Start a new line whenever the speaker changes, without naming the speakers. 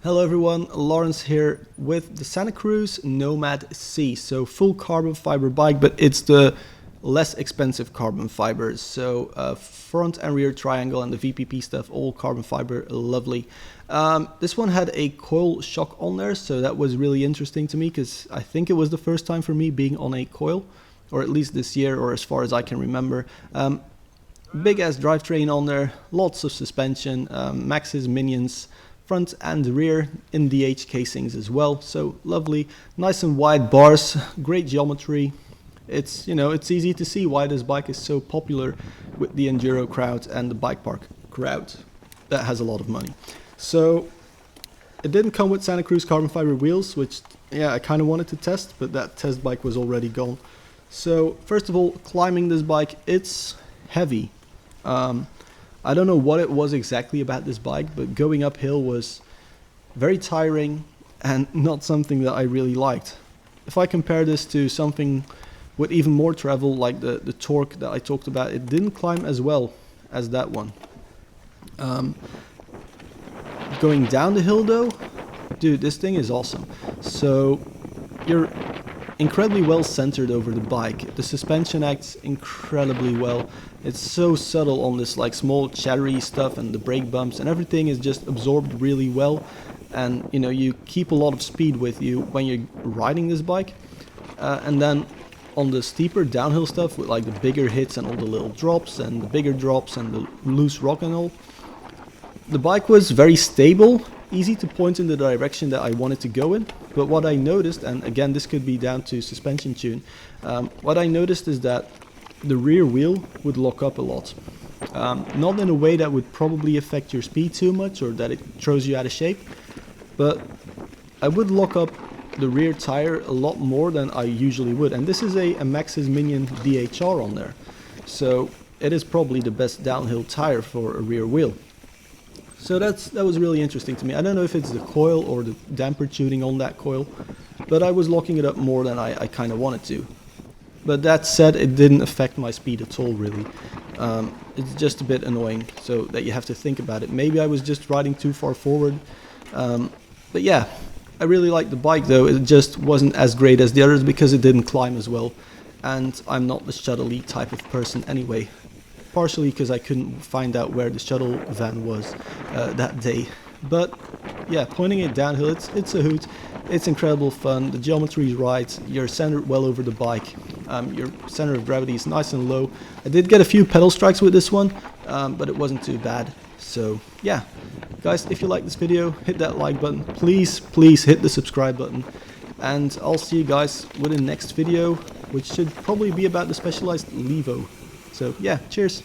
Hello everyone, Lawrence here with the Santa Cruz Nomad C. So full carbon fiber bike, but it's the less expensive carbon fibers. So front and rear triangle and the VPP stuff, all carbon fiber, lovely. This one had a coil shock on there, so that was really interesting to me because I think it was the first time for me being on a coil, or at least this year, or as far as I can remember. Big ass drivetrain on there, lots of suspension, Max's minions, front and rear in DH casings as well. So lovely, nice and wide bars, great geometry. It's it's easy to see why this bike is so popular with the enduro crowd and the bike park crowd that has a lot of money. So it didn't come with Santa Cruz carbon fiber wheels, which I kind of wanted to test, but that test bike was already gone. So first of all, climbing this bike, it's heavy. I don't know what it was exactly about this bike, but going uphill was very tiring and not something that I really liked. If I compare this to something with even more travel, like the Torque that I talked about, it didn't climb as well as that one. Going down the hill though, dude, this thing is awesome. So you're incredibly well centered over the bike. The suspension acts incredibly well. It's so subtle on this like small chattery stuff, and the brake bumps and everything is just absorbed really well. And you keep a lot of speed with you when you're riding this bike. And then on the steeper downhill stuff with like the bigger hits and all the little drops and the bigger drops and the loose rock and all, the bike was very stable, easy to point in the direction that I wanted to go in. But what I noticed, and again this could be down to suspension tune, what I noticed is that the rear wheel would lock up a lot. Not in a way that would probably affect your speed too much or that it throws you out of shape, but I would lock up the rear tire a lot more than I usually would. And this is a Max's Minion DHR on there, so it is probably the best downhill tire for a rear wheel. So that was really interesting to me. I don't know if it's the coil or the damper tuning on that coil, but I was locking it up more than I kind of wanted to. But that said, it didn't affect my speed at all, really. It's just a bit annoying, so that you have to think about it. Maybe I was just riding too far forward. But yeah, I really like the bike though. It just wasn't as great as the others because it didn't climb as well. And I'm not the shuttle-y type of person anyway. Partially because I couldn't find out where the shuttle van was that day. But yeah, pointing it downhill, it's a hoot. It's incredible fun. The geometry is right. You're centered well over the bike. Your center of gravity is nice and low. I did get a few pedal strikes with this one, but it wasn't too bad. So yeah, guys, if you like this video, hit that like button. Please hit the subscribe button. And I'll see you guys with the next video, which should probably be about the Specialized Levo. So yeah, cheers.